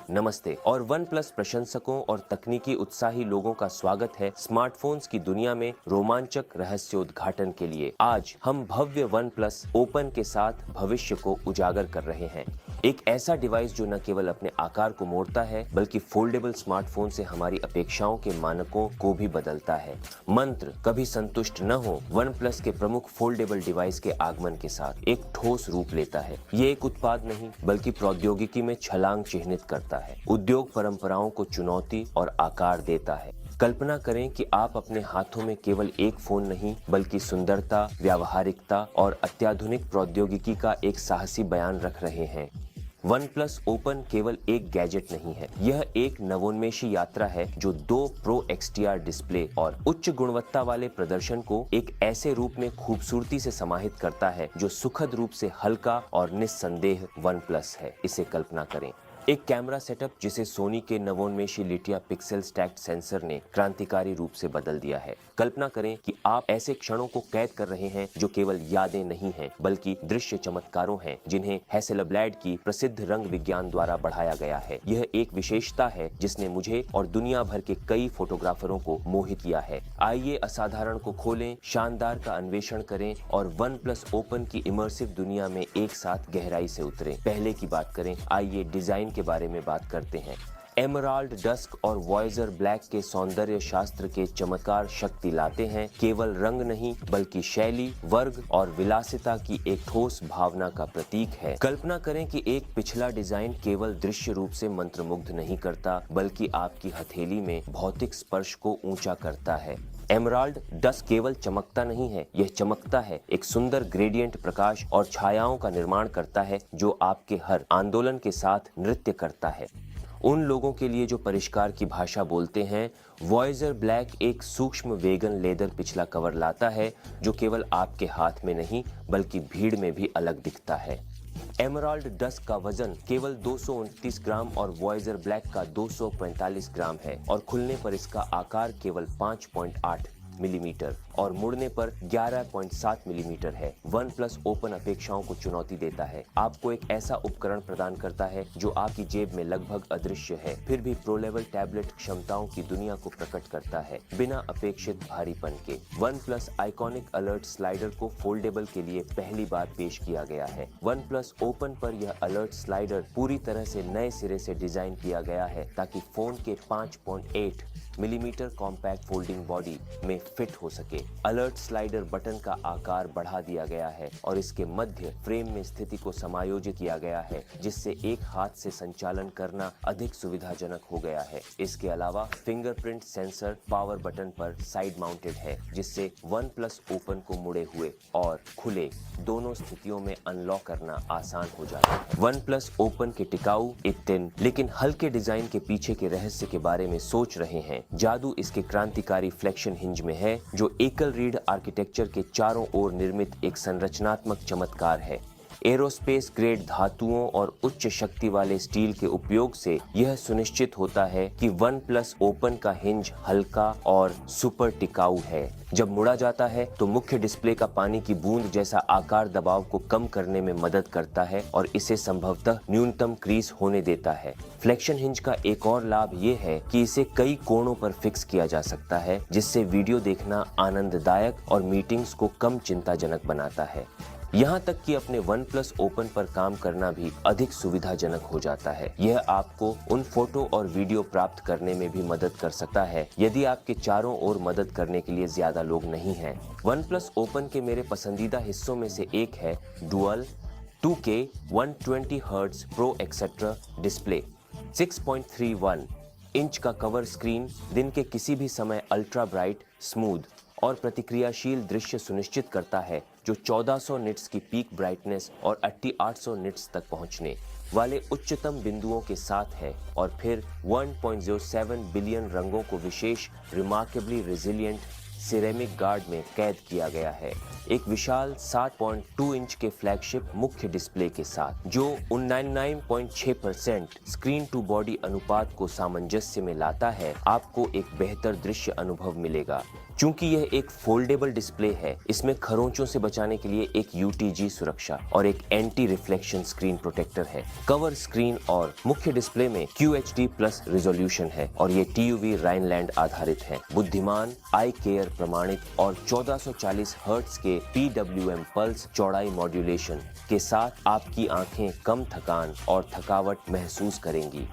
नमस्ते और one plus प्रशंसकों और तकनीकी उत्साही लोगों का स्वागत है स्मार्टफोन्स की दुनिया में रोमांचक रहस्योद्घाटन के लिए। आज हम भव्य वन प्लस ओपन के साथ भविष्य को उजागर कर रहे हैं। एक ऐसा डिवाइस जो न केवल अपने आकार को मोड़ता है बल्कि फोल्डेबल स्मार्टफोन से हमारी अपेक्षाओं के मानकों को भी बदलता है। मंत्र कभी संतुष्ट न हो, वन प्लस के प्रमुख फोल्डेबल डिवाइस के आगमन के साथ एक ठोस रूप लेता है। ये एक उत्पाद नहीं बल्कि प्रौद्योगिकी में छलांग चिह्नित करता है, उद्योग परंपराओं को चुनौती और आकार देता है। कल्पना करें कि आप अपने हाथों में केवल एक फोन नहीं बल्कि सुंदरता, व्यावहारिकता और अत्याधुनिक प्रौद्योगिकी का एक साहसी बयान रख रहे हैं। वन प्लस ओपन केवल एक गैजेट नहीं है, यह एक नवोन्मेषी यात्रा है जो 2 प्रो XDR डिस्प्ले और उच्च गुणवत्ता वाले प्रदर्शन को एक ऐसे रूप में खूबसूरती से समाहित करता है जो सुखद रूप से हल्का और निस्संदेह वन प्लस है। इसे कल्पना करें, एक कैमरा सेटअप जिसे सोनी के नवोन्मेषी लिटिया पिक्सेल स्टैक्ड सेंसर ने क्रांतिकारी रूप से बदल दिया है। कल्पना करें कि आप ऐसे क्षणों को कैद कर रहे हैं जो केवल यादें नहीं हैं बल्कि दृश्य चमत्कारों हैं जिन्हें हैसेलब्लैड की प्रसिद्ध रंग विज्ञान द्वारा बढ़ाया गया है। यह एक विशेषता है जिसने मुझे और दुनिया भर के कई फोटोग्राफरों को मोहित किया है। आइए असाधारण को खोलें, शानदार का अन्वेषण करें और वन प्लस ओपन की इमर्सिव दुनिया में एक साथ गहराई से उतरें। पहले की बात करें, आइए डिजाइन के बारे में बात करते हैं। एमराल्ड डस्क और वॉयजर ब्लैक के सौंदर्य शास्त्र के चमत्कार शक्ति लाते हैं, केवल रंग नहीं बल्कि शैली, वर्ग और विलासिता की एक ठोस भावना का प्रतीक है। कल्पना करें कि एक पिछला डिजाइन केवल दृश्य रूप से मंत्रमुग्ध नहीं करता बल्कि आपकी हथेली में भौतिक स्पर्श को ऊंचा करता है। एमराल्ड डस्क केवल चमकता नहीं है, यह चमकता है, एक सुंदर ग्रेडियंट प्रकाश और छायाओं का निर्माण करता है जो आपके हर आंदोलन के साथ नृत्य करता है। उन लोगों के लिए जो परिष्कार की भाषा बोलते हैं, वॉयजर ब्लैक एक सूक्ष्म वेगन लेदर पिछला कवर लाता है जो केवल आपके हाथ में नहीं बल्कि भीड़ में भी अलग दिखता है। एमराल्ड डस्क का वजन केवल 229 ग्राम और वॉयजर ब्लैक का 245 ग्राम है और खुलने पर इसका आकार केवल 5.8 मिलीमीटर और मुड़ने पर 11.7 मिलीमीटर है। वन प्लस ओपन अपेक्षाओं को चुनौती देता है। आपको एक ऐसा उपकरण प्रदान करता है जो आपकी जेब में लगभग अदृश्य है, फिर भी प्रो लेवल टैबलेट क्षमताओं की दुनिया को प्रकट करता है बिना अपेक्षित भारीपन के। One plus iconic alert slider को फोल्डेबल के लिए पहली बार पेश किया गया है। वन प्लस ओपन पर यह अलर्ट स्लाइडर पूरी तरह से नए सिरे से डिजाइन किया गया है ताकि फोन के 5.8 मिलीमीटर कॉम्पैक्ट फोल्डिंग बॉडी में फिट हो सके। अलर्ट स्लाइडर बटन का आकार बढ़ा दिया गया है और इसके मध्य फ्रेम में स्थिति को समायोजित किया गया है जिससे एक हाथ से संचालन करना अधिक सुविधाजनक हो गया है। इसके अलावा फिंगरप्रिंट सेंसर पावर बटन पर साइड माउंटेड है जिससे वन प्लस ओपन को मुड़े हुए और खुले दोनों स्थितियों में अनलॉक करना आसान हो जाता है। वन प्लस ओपन के टिकाऊ, इत्तिन लेकिन हल्के डिजाइन के पीछे के रहस्य के बारे में सोच रहे हैं। जादू इसके क्रांतिकारी फ्लेक्शन हिंज में है जो एकल रीढ़ आर्किटेक्चर के चारों ओर निर्मित एक संरचनात्मक चमत्कार है। एरोस्पेस ग्रेड धातुओं और उच्च शक्ति वाले स्टील के उपयोग से यह सुनिश्चित होता है कि वन प्लस ओपन का हिंज हल्का और सुपर टिकाऊ है। जब मुड़ा जाता है तो मुख्य डिस्प्ले का पानी की बूंद जैसा आकार दबाव को कम करने में मदद करता है और इसे संभवतः न्यूनतम क्रीज होने देता है। फ्लेक्शन हिंज का एक और लाभ ये है कि इसे कई कोणों पर फिक्स किया जा सकता है जिससे वीडियो देखना आनंददायक और मीटिंग्स को कम चिंताजनक बनाता है। यहाँ तक कि अपने वन प्लस ओपन पर काम करना भी अधिक सुविधाजनक हो जाता है। यह आपको उन फोटो और वीडियो प्राप्त करने में भी मदद कर सकता है यदि आपके चारों ओर मदद करने के लिए ज्यादा लोग नहीं हैं। वन प्लस ओपन के मेरे पसंदीदा हिस्सों में से एक है dual 2K 120 hertz pro etcetera display. 6.31 inch का कवर स्क्रीन दिन के किसी भी समय अल्ट्रा ब्राइट, स्मूथ और प्रतिक्रियाशील दृश्य सुनिश्चित करता है जो 1400 निट्स की पीक ब्राइटनेस और 8800 निट्स तक पहुंचने वाले उच्चतम बिंदुओं के साथ है और फिर 1.07 बिलियन रंगों को विशेष रिमार्केबली रेजिलिएंट सिरेमिक गार्ड में कैद किया गया है। एक विशाल 7.2 इंच के फ्लैगशिप मुख्य डिस्प्ले के साथ जो 99.6% स्क्रीन टू बॉडी अनुपात को सामंजस्य में लाता है, आपको एक बेहतर दृश्य अनुभव मिलेगा। चूंकि यह एक फोल्डेबल डिस्प्ले है, इसमें खरोंचों से बचाने के लिए एक UTG सुरक्षा और एक एंटी रिफ्लेक्शन स्क्रीन प्रोटेक्टर है। कवर स्क्रीन और मुख्य डिस्प्ले में QHD+ रिजोल्यूशन है और ये TUV राइनलैंड आधारित है। बुद्धिमान, आई केयर प्रमाणित और 1440 हर्ट्ज के PWM पल्स चौड़ाई मॉड्यूलेशन के साथ आपकी आंखें कम थकान और थकावट महसूस करेंगी।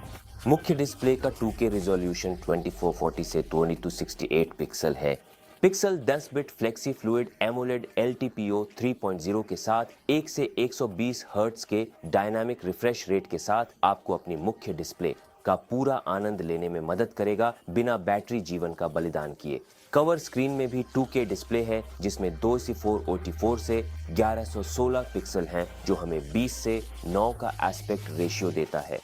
मुख्य डिस्प्ले का 2K रिजोल्यूशन 2440 से 2268 पिक्सल है। Pixel 10 bit flexi fluid AMOLED LTPO 3.0 के साथ 1 से 120 हर्ट्ज के डायनामिक रिफ्रेश रेट के साथ आपको अपनी मुख्य डिस्प्ले का पूरा आनंद लेने में मदद करेगा बिना बैटरी जीवन का बलिदान किए। कवर स्क्रीन में भी 2K डिस्प्ले है जिसमें 2:4 OT4 से 1116 पिक्सल हैं जो हमें 20 से 9 का एस्पेक्ट रेशियो देता है।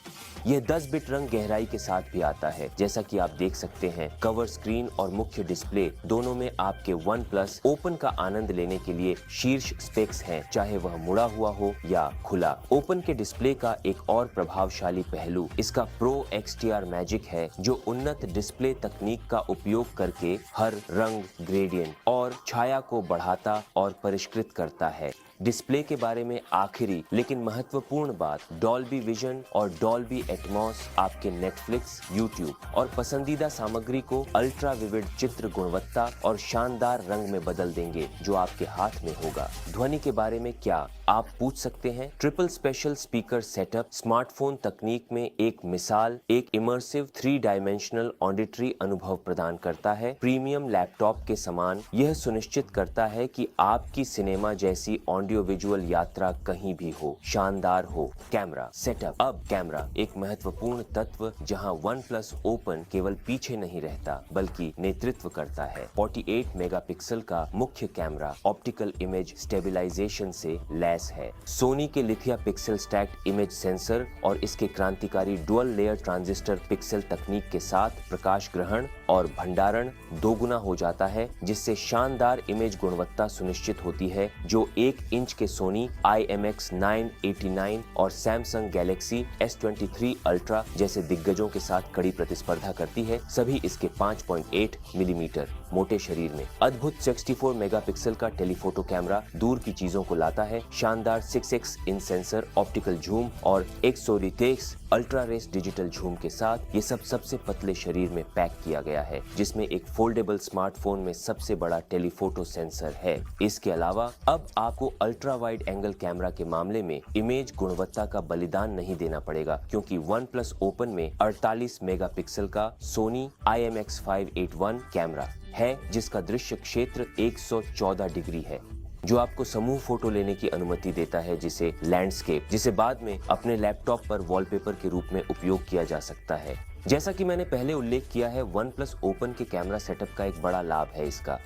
यह 10 बिट रंग गहराई के साथ भी आता है। जैसा कि आप देख सकते हैं, कवर स्क्रीन और मुख्य डिस्प्ले दोनों में आपके OnePlus ओपन का आनंद लेने के लिए शीर्ष स्पेक्स हैं, चाहे वह मुड़ा हुआ हो या खुला। ओपन के डिस्प्ले का एक और प्रभावशाली पहलू इसका Pro XTR मैजिक है, जो उन्नत डिस्प्ले तकनीक का उपयोग करके हर रंग, ग्रेडियंट और छाया को बढ़ाता और परिष्कृत करता है। डिस्प्ले के बारे में आखिरी लेकिन महत्वपूर्ण बात, डॉल्बी विजन और डॉल्बी एटमॉस आपके नेटफ्लिक्स, यूट्यूब और पसंदीदा सामग्री को अल्ट्रा विविड चित्र गुणवत्ता और शानदार रंग में बदल देंगे जो आपके हाथ में होगा। ध्वनि के बारे में क्या आप पूछ सकते हैं? Triple special speaker setup smartphone तकनीक में एक मिसाल, एक इमर्सिव 3 डायमेंशनल ऑडिटरी अनुभव प्रदान करता है। प्रीमियम लैपटॉप के समान यह सुनिश्चित करता है कि आपकी सिनेमा जैसी ऑडियो विजुअल यात्रा कहीं भी हो, शानदार हो। Camera setup. अब कैमरा एक महत्वपूर्ण तत्व जहां OnePlus ओपन केवल पीछे नहीं रहता बल्कि नेतृत्व करता है। 48 मेगापिक्सल का मुख्य कैमरा ऑप्टिकल इमेज स्टेबलाइजेशन से लैस है। सोनी के लिथिया पिक्सल स्टैक्ड इमेज सेंसर और इसके क्रांतिकारी डुअल लेयर ट्रांजिस्टर पिक्सल तकनीक के साथ प्रकाश ग्रहण और भंडारण दोगुना हो जाता है, जिससे शानदार इमेज गुणवत्ता सुनिश्चित होती है जो 1 इंच के सोनी IMX 989 और सैमसंग गैलेक्सी S23 अल्ट्रा जैसे दिग्गजों के साथ कड़ी प्रतिस्पर्धा करती है, सभी इसके 5.8 मिलीमीटर मोटे शरीर में। अद्भुत 64 मेगापिक्सल का टेलीफोटो कैमरा दूर की चीजों को लाता है। शानदार 6x इन सेंसर, ऑप्टिकल जूम और 133 अल्ट्रा रेस डिजिटल जूम के साथ ये सबसे पतले शरीर में पैक किया गया है, जिसमें एक फोल्डेबल स्मार्टफोन में सबसे बड़ा टेलीफोटो सेंसर है। इसके अलावा अब आपको अल्ट्रा वाइड एंगल कैमरा के मामले में इमेज गुणवत्ता का बलिदान नहीं देना पड़ेगा, क्योंकि OnePlus ओपन में 48 मेगापिक्सल का सोनी IMX 581 कैमरा है, जिसका दृश्य क्षेत्र 114 डिग्री है, जो आपको समूह फोटो लेने की अनुमति देता है, जिसे लैंडस्केप, जिसे बाद में अपने लैपटॉप पर वॉलपेपर के रूप में उपयोग किया जा सकता है। जैसा कि मैंने पहले उल्लेख किया है, OnePlus ओपन के कैमरा सेटअप का एक बड़ा लाभ है इसका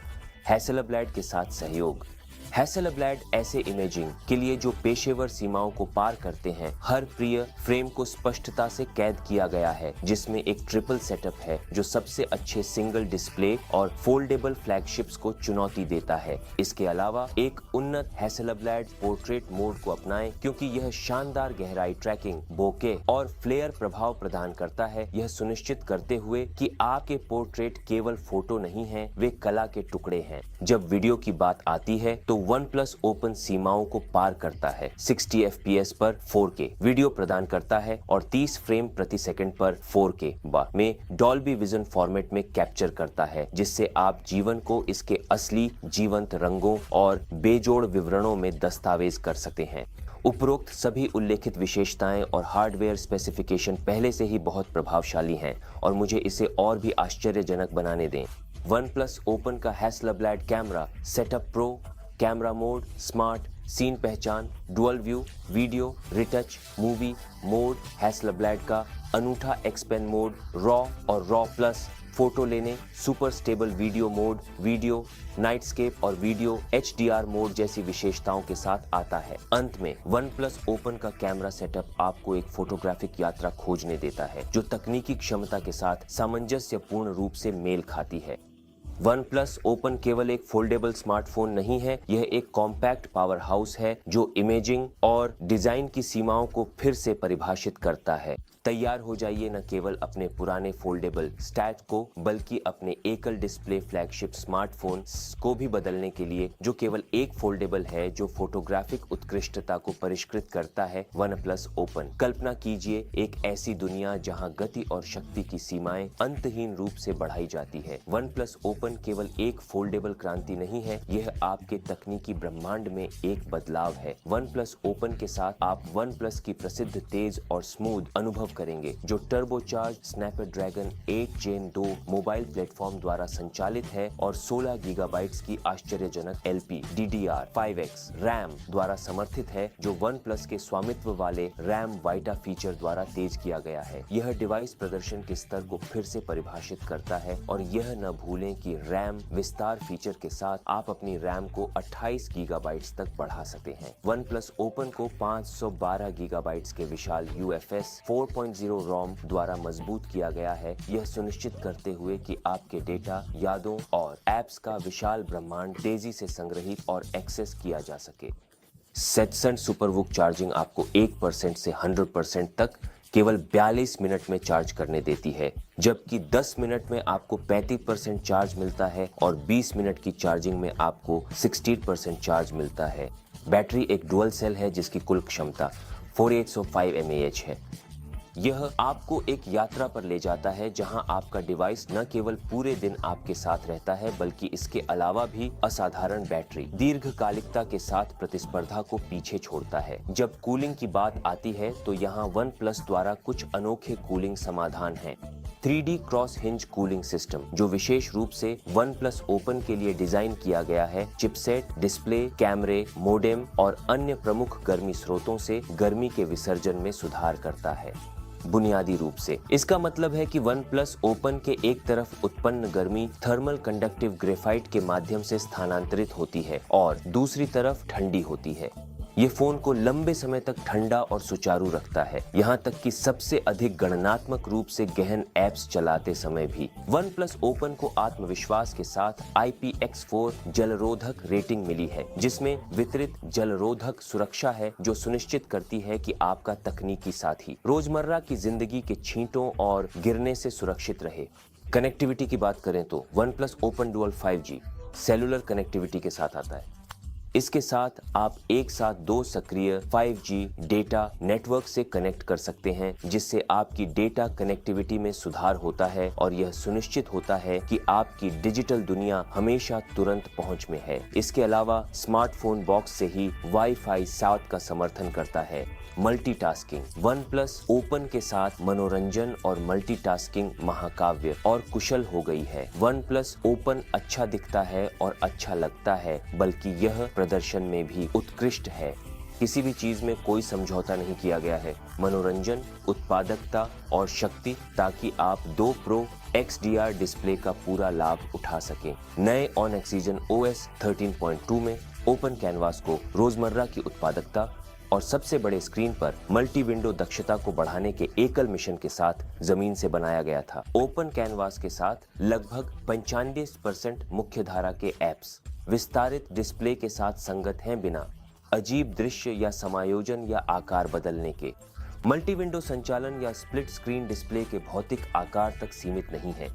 हैसेलब्लैड के साथ सहयोग। हैसेलब्लैड ऐसे इमेजिंग के लिए जो पेशेवर सीमाओं को पार करते हैं, हर प्रिय फ्रेम को स्पष्टता से कैद किया गया है, जिसमें एक ट्रिपल सेटअप है जो सबसे अच्छे सिंगल डिस्प्ले और फोल्डेबल फ्लैगशिप्स को चुनौती देता है। इसके अलावा एक उन्नत हैसेलब्लैड पोर्ट्रेट मोड को अपनाएं, क्योंकि यह शानदार गहराई ट्रैकिंग, बोके और फ्लेयर प्रभाव प्रदान करता है, यह सुनिश्चित करते हुए कि आपके पोर्ट्रेट केवल फोटो नहीं है, वे कला के टुकड़े हैं। जब वीडियो की बात आती है तो OnePlus ओपन सीमाओं को पार करता है। 60 FPS पर 4K वीडियो प्रदान करता है और 30 फ्रेम प्रति सेकंड पर 4K में डॉल्बी विजन फॉर्मेट में कैप्चर करता है, जिससे आप जीवन को इसके असली जीवंत रंगों और बेजोड़ विवरणों में दस्तावेज कर सकते हैं। उपरोक्त सभी उल्लेखित विशेषताएं और हार्डवेयर स्पेसिफिकेशन पहले से ही बहुत प्रभावशाली हैं और मुझे इसे और भी आश्चर्यजनक बनाने दें। OnePlus ओपन का Hasselblad camera setup pro, camera mode, smart, scene पहचान, dual view, video, retouch, movie mode, Hasselblad का अनूठा एक्सपेन मोड, रॉ और रॉ प्लस, फोटो लेने, super stable video mode, video, nightscape और वीडियो HDR मोड जैसी विशेषताओं के साथ आता है। अंत में OnePlus ओपन का कैमरा सेटअप आपको एक फोटोग्राफिक यात्रा खोजने देता है, जो तकनीकी क्षमता के साथ सामंजस्यपूर्ण रूप से मेल खाती है। OnePlus ओपन केवल एक फोल्डेबल स्मार्टफोन नहीं है, यह एक कॉम्पैक्ट पावर हाउस है जो इमेजिंग और डिजाइन की सीमाओं को फिर से परिभाषित करता है। तैयार हो जाइए न केवल अपने पुराने फोल्डेबल स्टैट को, बल्कि अपने एकल डिस्प्ले फ्लैगशिप स्मार्टफोन को भी बदलने के लिए, जो केवल एक फोल्डेबल है जो फोटोग्राफिक उत्कृष्टता को परिष्कृत करता है, OnePlus Open। कल्पना कीजिए एक ऐसी दुनिया जहां गति और शक्ति की सीमाएं अंतहीन रूप से बढ़ाई जाती है। OnePlus Open केवल एक फोल्डेबल क्रांति नहीं है, यह आपके तकनीकी ब्रह्मांड में एक बदलाव है। OnePlus Open के साथ आप OnePlus की प्रसिद्ध तेज और स्मूथ अनुभव करेंगे, जो turbocharge Snapdragon 8 Gen 2 mobile platform द्वारा संचालित है और 16 गीगाबाइट्स की आश्चर्यजनक LP DDR5X रैम द्वारा समर्थित है, जो OnePlus के स्वामित्व वाले रैम वाइटा फीचर द्वारा तेज किया गया है। यह डिवाइस प्रदर्शन के स्तर को फिर से परिभाषित करता है, और यह न भूलें कि रैम विस्तार फीचर के साथ आप अपनी रैम को 28 गीगाबाइट्स तक बढ़ा सकते हैं। OnePlus Open को 512 गीगाबाइट्स के विशाल UFS 4.0 ROM द्वारा मजबूत किया गया है, यह सुनिश्चित करते हुए कि आपके डेटा, यादों और ऐप्स का विशाल ब्रह्मांड तेजी से संग्रहित और एक्सेस किया जा सके। सेटसन सुपरवुक चार्जिंग आपको 1% से 100% तक केवल 42 मिनट में चार्ज करने देती है, जबकि 10 मिनट में आपको 35% चार्ज मिलता है और 20 मिनट की चार्जिंग में आपको 60% चार्ज मिलता है। बैटरी एक डुअल सेल है जिसकी कुल क्षमता 4805 mAh है। यह आपको एक यात्रा पर ले जाता है जहां आपका डिवाइस न केवल पूरे दिन आपके साथ रहता है, बल्कि इसके अलावा भी असाधारण बैटरी दीर्घकालिकता के साथ प्रतिस्पर्धा को पीछे छोड़ता है। जब कूलिंग की बात आती है तो यहाँ OnePlus द्वारा कुछ अनोखे कूलिंग समाधान हैं। 3D cross hinge cooling system, जो विशेष रूप से OnePlus Open के लिए डिजाइन किया गया है, चिपसेट, डिस्प्ले, कैमरे, मोडेम और अन्य प्रमुख गर्मी स्रोतों से गर्मी के विसर्जन में सुधार करता है। बुनियादी रूप से इसका मतलब है कि OnePlus Open के एक तरफ उत्पन्न गर्मी थर्मल कंडक्टिव ग्रेफाइट के माध्यम से स्थानांतरित होती है और दूसरी तरफ ठंडी होती है। ये फोन को लंबे समय तक ठंडा और सुचारू रखता है, यहाँ तक कि सबसे अधिक गणनात्मक रूप से गहन ऐप्स चलाते समय भी। OnePlus Open को आत्मविश्वास के साथ IPX4 जलरोधक रेटिंग मिली है, जिसमें वितरित जलरोधक सुरक्षा है, जो सुनिश्चित करती है कि आपका तकनीकी साथी रोजमर्रा की जिंदगी के छींटों और गिरने से सुरक्षित रहे। कनेक्टिविटी की बात करें तो OnePlus Open Dual 5G cellular connectivity के साथ आता है। इसके साथ आप एक साथ 2 सक्रिय 5G डेटा नेटवर्क से कनेक्ट कर सकते हैं, जिससे आपकी डेटा कनेक्टिविटी में सुधार होता है और यह सुनिश्चित होता है कि आपकी डिजिटल दुनिया हमेशा तुरंत पहुंच में है। इसके अलावा स्मार्टफोन बॉक्स से ही Wi-Fi 7 का समर्थन करता है। मल्टीटास्किंग, OnePlus Open के साथ मनोरंजन और मल्टीटास्किंग महाकाव्य और कुशल हो गई है। OnePlus Open अच्छा दिखता है और अच्छा लगता है, बल्कि यह प्रदर्शन में भी उत्कृष्ट है। किसी भी चीज में कोई समझौता नहीं किया गया है। मनोरंजन, उत्पादकता और शक्ति, ताकि आप 2 Pro XDR डिस्प्ले का पूरा लाभ उठा सकें। नए ऑन ऑक्सीजन OS 13.2 में ओपन कैनवास को रोजमर्रा की उत्पादकता और सबसे बड़े स्क्रीन पर मल्टी विंडो दक्षता को बढ़ाने के एकल मिशन के साथ जमीन से बनाया गया था। ओपन कैनवास के साथ लगभग 95% मुख्य धारा के ऐप्स विस्तारित डिस्प्ले के साथ संगत हैं, बिना अजीब दृश्य या समायोजन या आकार बदलने के। मल्टी विंडो संचालन या स्प्लिट स्क्रीन डिस्प्ले के भौतिक आकार तक सीमित नहीं है।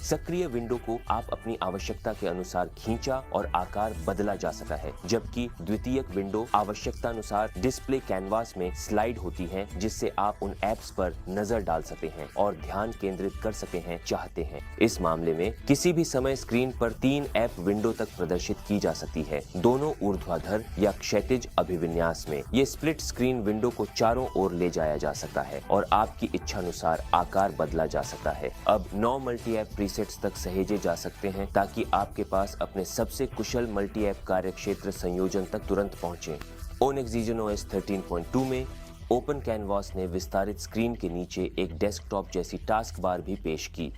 सक्रिय विंडो को आप अपनी आवश्यकता के अनुसार खींचा और आकार बदला जा सकता है, जबकि द्वितीयक विंडो आवश्यकतानुसार डिस्प्ले कैनवास में स्लाइड होती है, जिससे आप उन ऐप्स पर नजर डाल सकते हैं और ध्यान केंद्रित कर सकते हैं चाहते हैं। इस मामले में किसी भी समय स्क्रीन पर 3 ऐप विंडो तक प्रदर्शित की जा सकती है, दोनों ऊर्ध्वाधर या क्षैतिज अभिविन्यास में। ये स्प्लिट स्क्रीन विंडो को चारों ओर ले जाया जा सकता है और आपकी इच्छानुसार आकार बदला जा सकता है। अब 9 मल्टी ऐप प्रीसेट्स तक सहेजे जा सकते हैं, ताकि आपके पास अपने सबसे कुशल मल्टी ऐप कार्यक्षेत्र संयोजन तक तुरंत पहुंचे। Onyx Oxygen OS 13.2 में ओपन कैनवास ने विस्तारित स्क्रीन के नीचे एक डेस्कटॉप जैसी टास्क बार भी पेश की,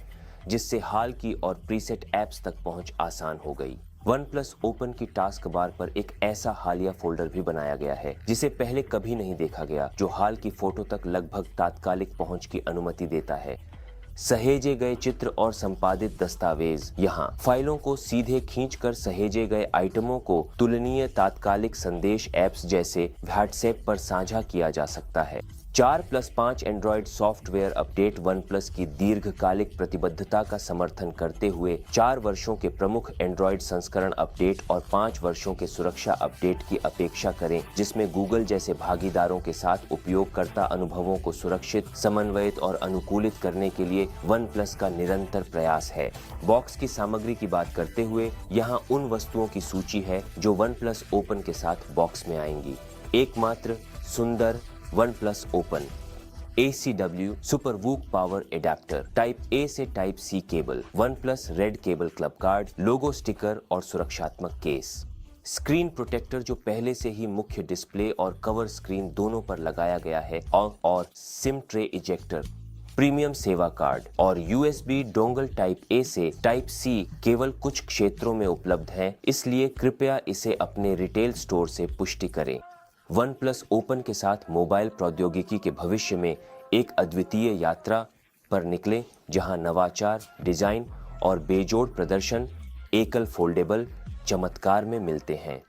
जिससे हाल की और प्रीसेट ऐप्स तक पहुंच आसान हो गई। OnePlus Open की टास्क बार पर एक ऐसा हालिया फोल्डर भी बनाया गया है जिसे पहले कभी नहीं देखा गया, जो हाल की फोटो तक लगभग तात्कालिक पहुंच की अनुमति देता है। सहेजे गए चित्र और संपादित दस्तावेज, यहाँ फाइलों को सीधे खींचकर सहेजे गए आइटमों को तुलनीय तात्कालिक संदेश ऐप्स जैसे WhatsApp पर साझा किया जा सकता है। 4+5 एंड्रॉयड सॉफ्टवेयर अपडेट OnePlus की दीर्घकालिक प्रतिबद्धता का समर्थन करते हुए 4 वर्षों के प्रमुख एंड्रॉयड संस्करण अपडेट और 5 वर्षों के सुरक्षा अपडेट की अपेक्षा करें, जिसमें गूगल जैसे भागीदारों के साथ उपयोगकर्ता अनुभवों को सुरक्षित, समन्वयित और अनुकूलित करने के लिए OnePlus का निरंतर प्रयास है। बॉक्स की सामग्री की बात करते हुए यहाँ उन वस्तुओं की सूची है जो OnePlus Open के साथ बॉक्स में आएंगी। एकमात्र सुंदर OnePlus Open, ACW super VOOC power adapter, type A से type C cable, OnePlus red cable club card, logo sticker और सुरक्षात्मक केस, स्क्रीन प्रोटेक्टर जो पहले से ही मुख्य डिस्प्ले और कवर स्क्रीन दोनों पर लगाया गया है और सिम ट्रे इजेक्टर, प्रीमियम सेवा कार्ड और USB डोंगल टाइप A से टाइप C केवल कुछ क्षेत्रों में उपलब्ध है, इसलिए कृपया इसे अपने रिटेल स्टोर से पुष्टि करें। OnePlus Open के साथ मोबाइल प्रौद्योगिकी के भविष्य में एक अद्वितीय यात्रा पर निकले, जहां नवाचार, डिजाइन और बेजोड़ प्रदर्शन एकल फोल्डेबल चमत्कार में मिलते हैं।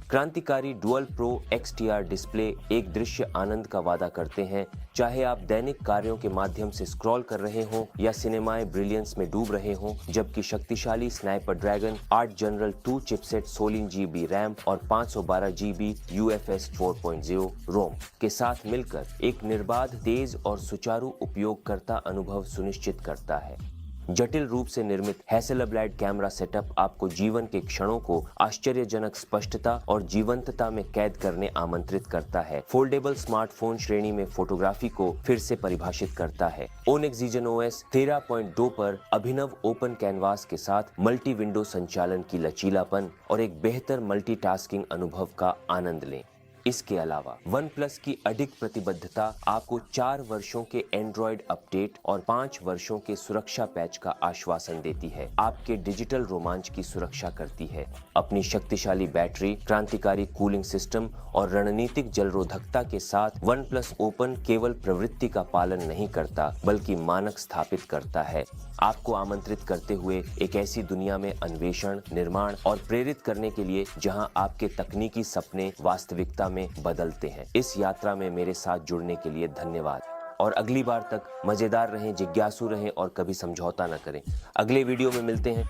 क्रांतिकारी डुअल प्रो XTR डिस्प्ले एक दृश्य आनंद का वादा करते हैं, चाहे आप दैनिक कार्यों के माध्यम से स्क्रॉल कर रहे हों या सिनेमाए ब्रिलियंस में डूब रहे हों, जबकि शक्तिशाली Snapdragon 8 general 2 chipset 16 GB RAM और 512 GB UFS 4.0 रोम के साथ मिलकर एक निर्बाध, तेज और सुचारू उपयोगकर्ता अनुभव सुनिश्चित करता है। जटिल रूप से निर्मित हैसेलब्लैड कैमरा सेटअप आपको जीवन के क्षणों को आश्चर्यजनक स्पष्टता और जीवंतता में कैद करने आमंत्रित करता है। फोल्डेबल स्मार्टफोन श्रेणी में फोटोग्राफी को फिर से परिभाषित करता है। Onyx Zygen OS 13.2 पर अभिनव ओपन कैनवास के साथ मल्टी विंडो संचालन की लचीलापन और एक बेहतर मल्टीटास्किंग अनुभव का आनंद लें। इसके अलावा OnePlus की अडिग प्रतिबद्धता आपको 4 वर्षों के एंड्रॉयड अपडेट और 5 वर्षों के सुरक्षा पैच का आश्वासन देती है, आपके डिजिटल रोमांच की सुरक्षा करती है। अपनी शक्तिशाली बैटरी, क्रांतिकारी कूलिंग सिस्टम और रणनीतिक जलरोधकता के साथ OnePlus Open केवल प्रवृत्ति का पालन नहीं करता, बल्कि मानक स्थापित करता है, आपको आमंत्रित करते हुए एक ऐसी दुनिया में अन्वेषण, निर्माण और प्रेरित करने के लिए जहां आपके तकनीकी सपने वास्तविकता में बदलते हैं। इस यात्रा में मेरे साथ जुड़ने के लिए धन्यवाद और अगली बार तक मजेदार रहें, जिज्ञासु रहें और कभी समझौता न करें। अगले वीडियो में मिलते हैं।